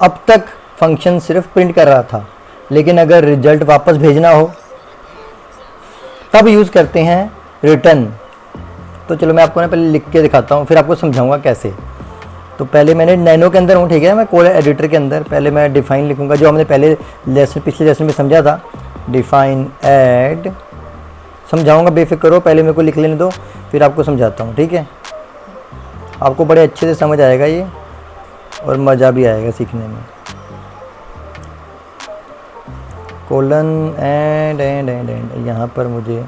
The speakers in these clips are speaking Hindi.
अब तक फंक्शन सिर्फ प्रिंट कर रहा था, लेकिन अगर रिजल्ट वापस भेजना हो तब यूज़ करते हैं रिटर्न। तो चलो मैं आपको ना पहले लिख के दिखाता हूँ, फिर आपको समझाऊंगा कैसे। तो पहले मैंने नैनो के अंदर हूँ, ठीक है, मैं कोड एडिटर के अंदर पहले मैं डिफाइन लिखूंगा, जो हमने पहले पिछले लेसन में समझा था। डिफाइन ऐड समझाऊंगा, बेफिक्र करो, पहले मेरे को लिख लेने दो, फिर आपको समझाता हूँ, ठीक है। आपको बड़े अच्छे से समझ आएगा ये, और मज़ा भी आएगा सीखने में। Colon and and and and यहाँ पर मुझे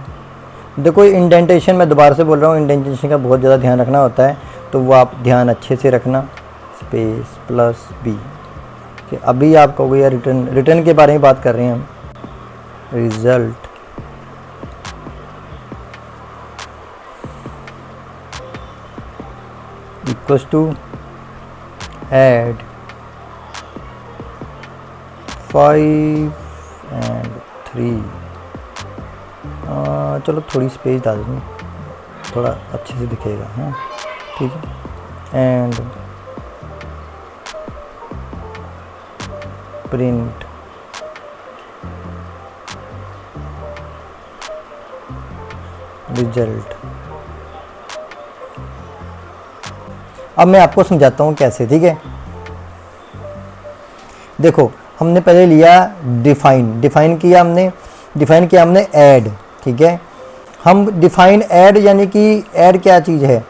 देखो इंडेंटेशन, मैं दोबारा से बोल रहा हूँ, इंडेंटेशन का बहुत ज़्यादा ध्यान रखना होता है, तो वो आप ध्यान अच्छे से रखना। स्पेस प्लस बी, अभी आप कहोगे यार रिटर्न के बारे में बात कर रहे हैं हम। Result equals to add 5 and 3। चलो थोड़ी स्पेस डाल दूँ, थोड़ा अच्छे से दिखेगा, हाँ ठीक है। And print result. अब मैं आपको समझाता हूँ कैसे, ठीक है। देखो हमने पहले लिया डिफाइन किया हमने ऐड, ठीक है। हम डिफाइन ऐड यानी कि ऐड क्या चीज़ है,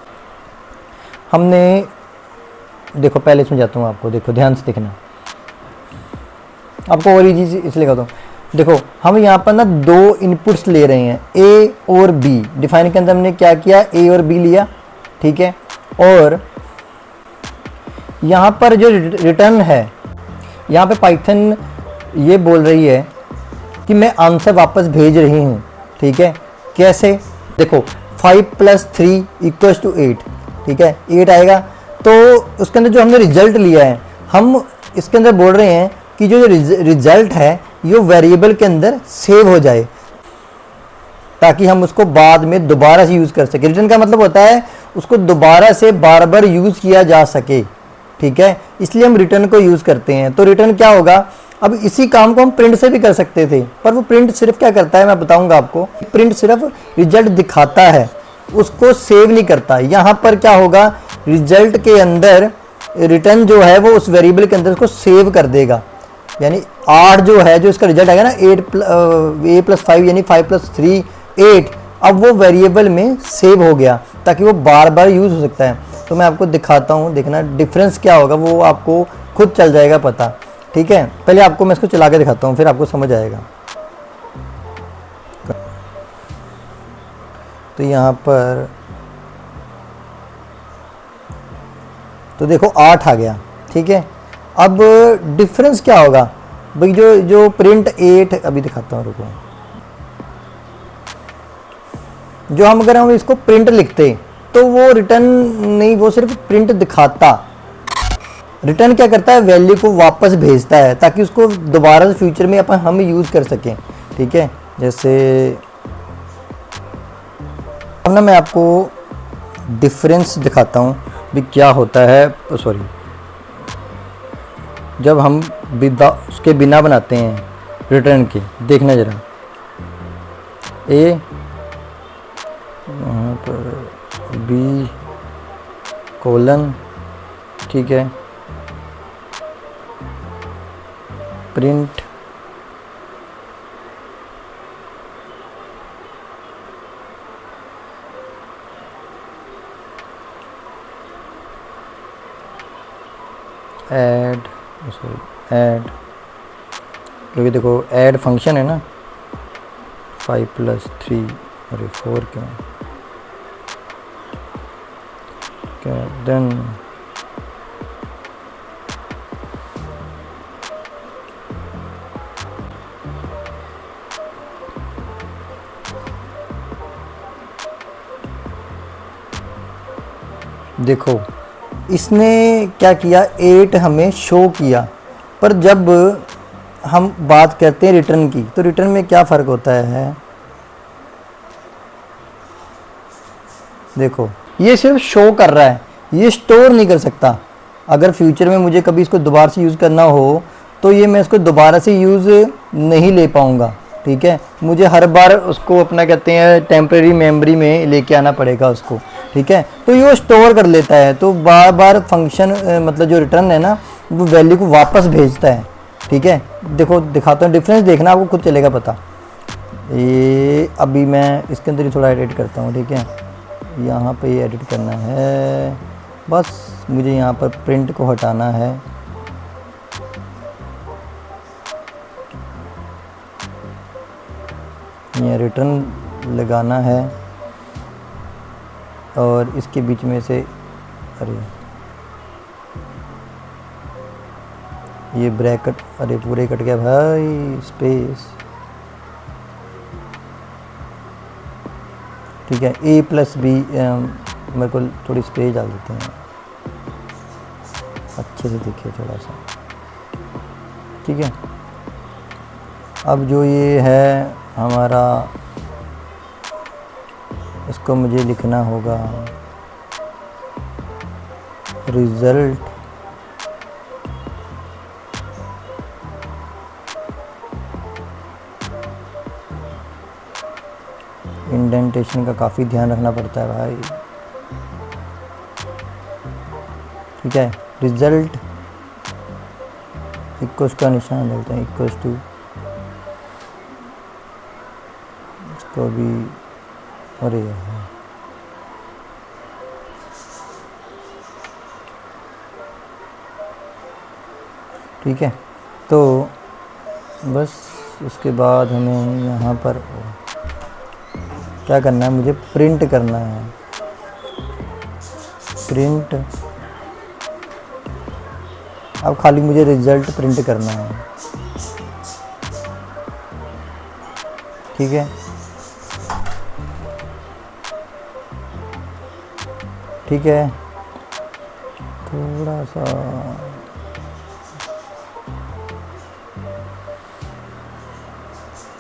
हमने देखो पहले समझाता हूँ आपको, देखो ध्यान से देखना, आपको और चीज़ इसलिए कहता हूँ। देखो हम यहाँ पर ना दो इनपुट्स ले रहे हैं, ए और बी। डिफाइन के अंदर हमने क्या किया, ए और बी लिया, ठीक है। और यहाँ पर जो रिटर्न है, यहाँ पे पाइथन ये बोल रही है कि मैं आंसर वापस भेज रही हूँ, ठीक है। कैसे, देखो 5 + 3 = 8, ठीक है, 8 आएगा। तो उसके अंदर जो हमने रिजल्ट लिया है, हम इसके अंदर बोल रहे हैं कि जो रिजल्ट है ये वेरिएबल के अंदर सेव हो जाए, ताकि हम उसको बाद में दोबारा से यूज़ कर सके। रिटर्न का मतलब होता है उसको दोबारा से बार बार यूज़ किया जा सके, ठीक है, इसलिए हम रिटर्न को यूज़ करते हैं। तो रिटर्न क्या होगा, अब इसी काम को हम प्रिंट से भी कर सकते थे, पर वो प्रिंट सिर्फ क्या करता है मैं बताऊंगा आपको। प्रिंट सिर्फ रिजल्ट दिखाता है, उसको सेव नहीं करता। यहाँ पर क्या होगा, रिजल्ट के अंदर रिटर्न जो है वो उस वेरिएबल के अंदर उसको सेव कर देगा। यानी 8 जो है, जो इसका रिजल्ट आएगा ना, a + 5 यानी 5 + 3 8, अब वो वेरिएबल में सेव हो गया, ताकि वो बार बार यूज़ हो सकता है। तो मैं आपको दिखाता हूँ, देखना डिफरेंस क्या होगा, वो आपको खुद चल जाएगा पता, ठीक है। पहले आपको मैं इसको चला के दिखाता हूँ, फिर आपको समझ आएगा। तो यहाँ पर तो देखो 8 आ गया, ठीक है। अब डिफरेंस क्या होगा भाई, जो प्रिंट 8, अभी दिखाता हूँ, रुको। जो अगर हम इसको प्रिंट लिखते तो वो रिटर्न नहीं, वो सिर्फ प्रिंट दिखाता। रिटर्न क्या करता है, वैल्यू को वापस भेजता है, ताकि उसको दोबारा से फ्यूचर में हम यूज़ कर सकें, ठीक है। जैसे अब ना मैं आपको डिफरेंस दिखाता हूँ भी क्या होता है। सॉरी, जब हम उसके बिना बनाते हैं रिटर्न के, देखना ज़रा, ए वहाँ पर बी कोलन, ठीक है, प्रिंट ऐड, सॉरी ऐड, क्योंकि देखो ऐड फंक्शन है ना, 5 + 3, अरे 4 क्यों, क्या देन देखो इसने क्या किया, 8 हमें शो किया, पर जब हम बात करते हैं रिटर्न की, तो रिटर्न में क्या फ़र्क होता है, देखो ये सिर्फ शो कर रहा है, ये स्टोर नहीं कर सकता। अगर फ्यूचर में मुझे कभी इसको दोबारा से यूज़ करना हो तो ये मैं इसको दोबारा से यूज़ नहीं ले पाऊँगा, ठीक है। मुझे हर बार उसको अपना कहते हैं टेम्प्रेरी मेमोरी में लेके आना पड़ेगा उसको, ठीक है। तो ये वो स्टोर कर लेता है, तो बार बार फंक्शन मतलब जो रिटर्न है ना वो वैल्यू को वापस भेजता है, ठीक है। देखो दिखाता हूँ, डिफरेंस देखना आपको खुद चलेगा पता। ये अभी मैं इसके अंदर ही थोड़ा एडिट करता हूँ, ठीक है। यहाँ पे ये एडिट करना है, बस मुझे यहाँ पर प्रिंट को हटाना है। ये रिटर्न लगाना है और इसके बीच में से, अरे ये ब्रैकेट, अरे पूरे कट गया भाई, स्पेस, ठीक है। a प्लस बी मेरे को थोड़ी स्पेस डाल देते हैं, अच्छे से दिखे थोड़ा सा, ठीक है। अब जो ये है हमारा, इसको मुझे लिखना होगा रिज़ल्ट इंडेंटेशन का काफ़ी ध्यान रखना पड़ता है भाई, ठीक है। रिज़ल्ट इक्वल्स का निशान डालते हैं, इक्वल्स टू, इसको भी, अरे ठीक है। तो बस उसके बाद हमें यहाँ पर क्या करना है, मुझे प्रिंट करना है, प्रिंट। अब खाली मुझे रिज़ल्ट प्रिंट करना है, ठीक है, ठीक है। थोड़ा सा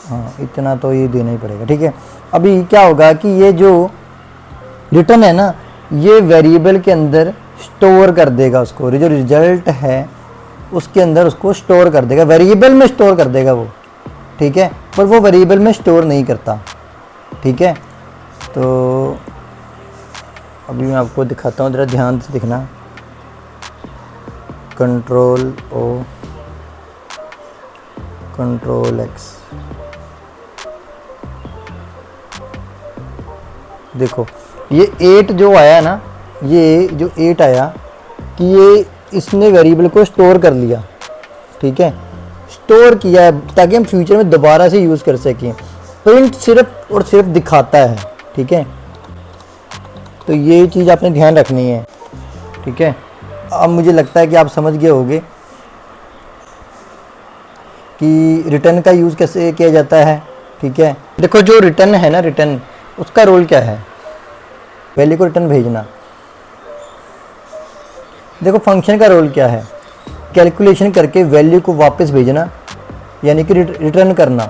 हाँ, इतना तो ये देना ही पड़ेगा, ठीक है। अभी क्या होगा कि ये जो रिटर्न है ना, ये वेरिएबल के अंदर स्टोर कर देगा उसको, जो रिजल्ट है उसके अंदर उसको स्टोर कर देगा, वेरिएबल में स्टोर कर देगा वो, ठीक है। पर वो वेरिएबल में स्टोर नहीं करता, ठीक है। तो अभी मैं आपको दिखाता हूँ, ज़रा ध्यान से दिखना। कंट्रोल ओ, कंट्रोल एक्स, देखो ये 8 जो आया ना, ये जो 8 आया कि ये इसने वेरिएबल को स्टोर कर लिया, ठीक है, स्टोर किया है ताकि हम फ्यूचर में दोबारा से यूज़ कर सकें। प्रिंट सिर्फ और सिर्फ दिखाता है, ठीक है। तो ये चीज़ आपने ध्यान रखनी है, ठीक है। अब मुझे लगता है कि आप समझ गए होंगे कि रिटर्न का यूज़ कैसे किया जाता है, ठीक है। देखो जो रिटर्न है ना, रिटर्न उसका रोल क्या है, वैल्यू को रिटर्न भेजना। देखो फंक्शन का रोल क्या है, कैलकुलेशन करके वैल्यू को वापस भेजना, यानी कि रिटर्न करना।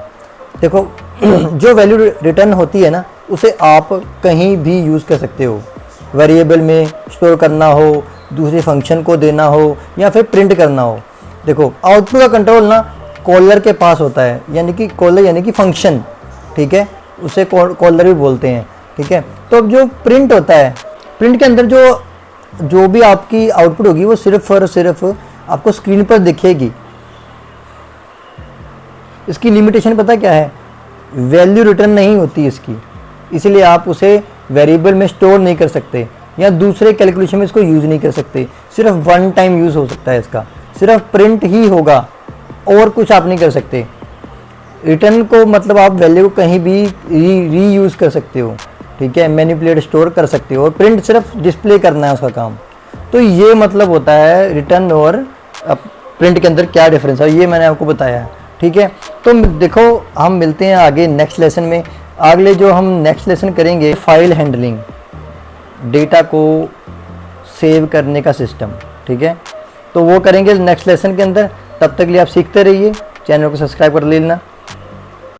देखो जो वैल्यू रिटर्न होती है ना, उसे आप कहीं भी यूज़ कर सकते हो, वेरिएबल में स्टोर करना हो, दूसरे फंक्शन को देना हो, या फिर प्रिंट करना हो। देखो आउटपुट का कंट्रोल ना कॉलर के पास होता है, यानी कि कॉलर यानी कि फंक्शन, ठीक है, उसे कॉलर भी बोलते हैं, ठीक है। तो अब जो प्रिंट होता है, प्रिंट के अंदर जो भी आपकी आउटपुट होगी वो सिर्फ और सिर्फ आपको स्क्रीन पर दिखेगी। इसकी लिमिटेशन पता क्या है, वैल्यू रिटर्न नहीं होती इसकी, इसलिए आप उसे वेरिएबल में स्टोर नहीं कर सकते या दूसरे कैलकुलेशन में इसको यूज़ नहीं कर सकते। सिर्फ वन टाइम यूज़ हो सकता है इसका, सिर्फ प्रिंट ही होगा और कुछ आप नहीं कर सकते। रिटर्न को मतलब आप वैल्यू को कहीं भी री यूज़ कर सकते हो, ठीक है, मैनिपुलेट स्टोर कर सकते हो, और प्रिंट सिर्फ डिस्प्ले करना है उसका काम। तो ये मतलब होता है रिटर्न और प्रिंट के अंदर क्या डिफरेंस है, ये मैंने आपको बताया है, ठीक है। तो देखो हम मिलते हैं आगे नेक्स्ट लेसन में। अगले जो हम नेक्स्ट लेसन करेंगे, फाइल हैंडलिंग, डेटा को सेव करने का सिस्टम, ठीक है। तो वो करेंगे नेक्स्ट लेसन के अंदर। तब तक के लिए आप सीखते रहिए, चैनल को सब्सक्राइब कर लेना।